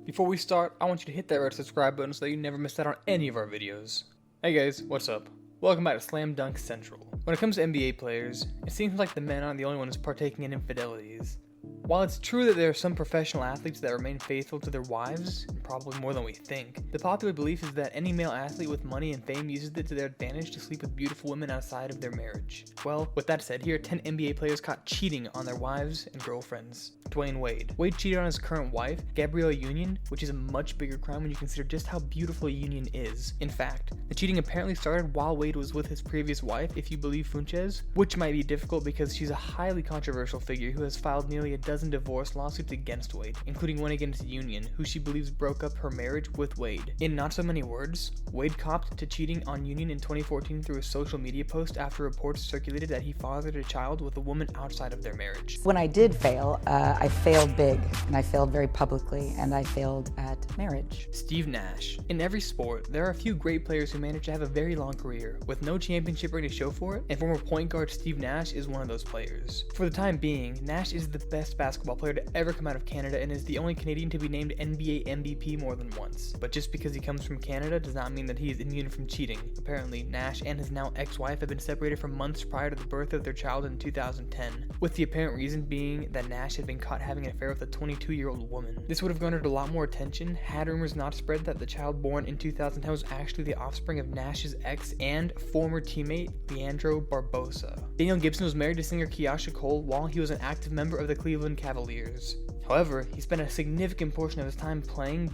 Before we start, I want you to hit that red subscribe button so that you never miss out on any of our videos. Hey guys, what's up? Welcome back to Slam Dunk Central. When it comes to NBA players, it seems like the men aren't the only ones partaking in infidelities. While it's true that there are some professional athletes that remain faithful to their wives, and probably more than we think, the popular belief is that any male athlete with money and fame uses it to their advantage to sleep with beautiful women outside of their marriage. Well, with that said, here are 10 NBA players caught cheating on their wives and girlfriends. Dwayne Wade. Wade cheated on his current wife, Gabrielle Union, which is a much bigger crime when you consider just how beautiful Union is. In fact, the cheating apparently started while Wade was with his previous wife, if you believe Funches, which might be difficult because she's a highly controversial figure who has filed nearly a dozen divorce lawsuits against Wade, including one against Union, who she believes broke up her marriage with Wade. In not so many words, Wade copped to cheating on Union in 2014 through a social media post after reports circulated that he fathered a child with a woman outside of their marriage. When I did fail, I failed big, and I failed very publicly, and I failed at marriage. Steve Nash. In every sport, there are a few great players who manage to have a very long career, with no championship ring to show for it, and former point guard Steve Nash is one of those players. For the time being, Nash is the best basketball player to ever come out of Canada and is the only Canadian to be named NBA MVP more than once. But just because he comes from Canada does not mean that he is immune from cheating. Apparently, Nash and his now ex-wife have been separated for months prior to the birth of their child in 2010, with the apparent reason being that Nash had been caught having an affair with a 22-year-old woman. This would have garnered a lot more attention had rumors not spread that the child born in 2010 was actually the offspring of Nash's ex and former teammate Leandro Barbosa. Daniel Gibson was married to singer Keisha Cole while he was an active member of the Cleveland Cavaliers. However, he spent a significant portion of his time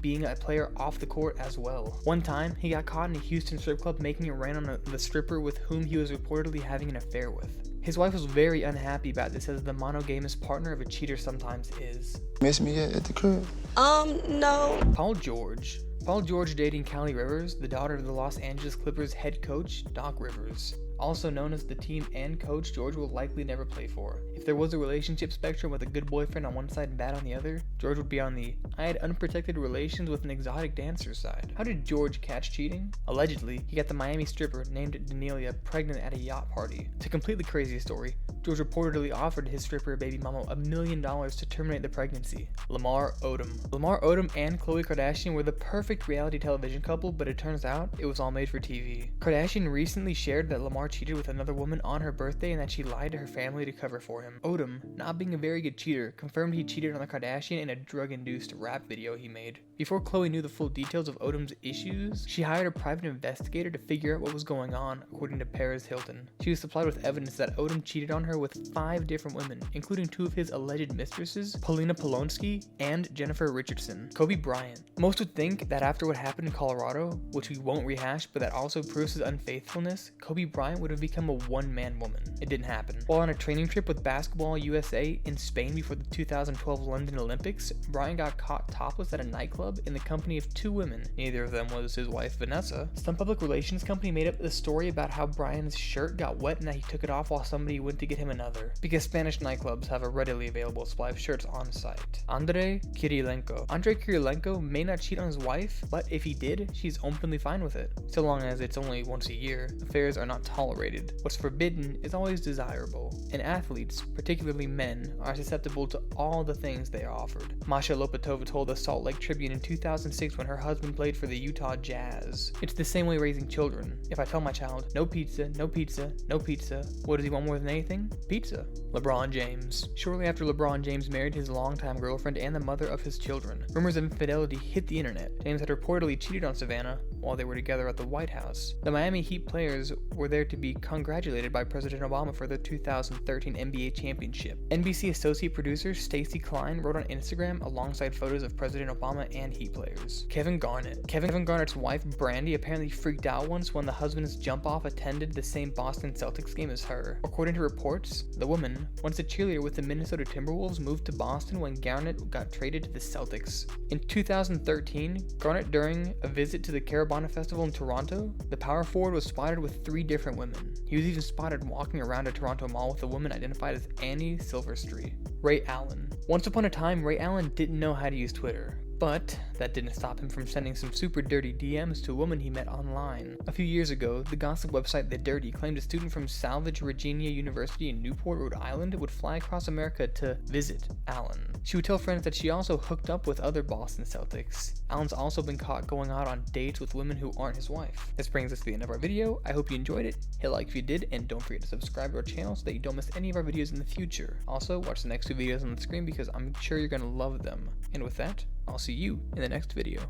being a player off the court as well. One time, he got caught in a Houston strip club making it rain on the stripper with whom he was reportedly having an affair with. His wife was very unhappy about this, as the monogamous partner of a cheater sometimes is. Miss me yet at the crib? No. Paul George. Paul George dating Callie Rivers, the daughter of the Los Angeles Clippers head coach Doc Rivers. Also known as the team and coach George will likely never play for. If there was a relationship spectrum with a good boyfriend on one side and bad on the other, George would be on the I had unprotected relations with an exotic dancer side. How did George catch cheating? Allegedly, he got the Miami stripper named Danelia pregnant at a yacht party. To complete the crazy story, George reportedly offered his stripper baby mama $1 million to terminate the pregnancy. Lamar Odom. Lamar Odom and Khloe Kardashian were the perfect reality television couple, but it turns out it was all made for TV. Kardashian recently shared that Lamar cheated with another woman on her birthday and that she lied to her family to cover for him. Odom, not being a very good cheater, confirmed he cheated on the Kardashian in a drug-induced rap video he made. Before Khloe knew the full details of Odom's issues, she hired a private investigator to figure out what was going on, according to Paris Hilton. She was supplied with evidence that Odom cheated on her with 5 different women, including 2 of his alleged mistresses, Polina Polonsky and Jennifer Richardson. Kobe Bryant. Most would think that after what happened in Colorado, which we won't rehash, but that also proves his unfaithfulness, Kobe Bryant would have become a one-man woman. It didn't happen. While on a training trip with Basketball USA in Spain before the 2012 London Olympics, Bryant got caught topless at a nightclub in the company of 2 women. Neither of them was his wife Vanessa. Some public relations company made up the story about how Bryant's shirt got wet and that he took it off while somebody went to get him another, because Spanish nightclubs have a readily available supply of shirts on site. Andrei Kirilenko. Andrei Kirilenko may not cheat on his wife, but if he did, she's openly fine with it. So long as it's only once a year, affairs are not tolerated. What's forbidden is always desirable, and athletes, particularly men, are susceptible to all the things they are offered. Masha Lopatova told the Salt Lake Tribune in 2006 when her husband played for the Utah Jazz. It's the same way raising children. If I tell my child, no pizza, no pizza, no pizza, what does he want more than anything? Pizza. LeBron James. Shortly after LeBron James married his longtime girlfriend and the mother of his children, rumors of infidelity hit the internet. James had reportedly cheated on Savannah while they were together at the White House. The Miami Heat players were there to be congratulated by President Obama for their 2013 NBA championship. NBC associate producer Stacey Klein wrote on Instagram alongside photos of President Obama and Heat players. Kevin Garnett. Kevin Garnett's wife Brandy apparently freaked out once when the husband's jump-off attended the same Boston Celtics game as her. According to reports, the woman, once a cheerleader with the Minnesota Timberwolves, moved to Boston when Garnett got traded to the Celtics. In 2013, Garnett, during a visit to the Carabana Festival in Toronto, the power forward was spotted with 3 different women. He was even spotted walking around a Toronto mall with a woman identified as Annie Silverstreet. Ray Allen. Once upon a time, Ray Allen didn't know how to use Twitter, But that didn't stop him from sending some super dirty DMs to a woman he met online. A few years ago, the gossip website The Dirty claimed a student from Salvage Regina University in Newport, Rhode Island would fly across America to visit Allen. She would tell friends that she also hooked up with other Boston Celtics. Allen's also been caught going out on dates with women who aren't his wife. This brings us to the end of our video. I hope you enjoyed it. Hit like if you did, and don't forget to subscribe to our channel so that you don't miss any of our videos in the future. Also, watch the next two videos on the screen because I'm sure you're going to love them. And with that, I'll see you in the next video.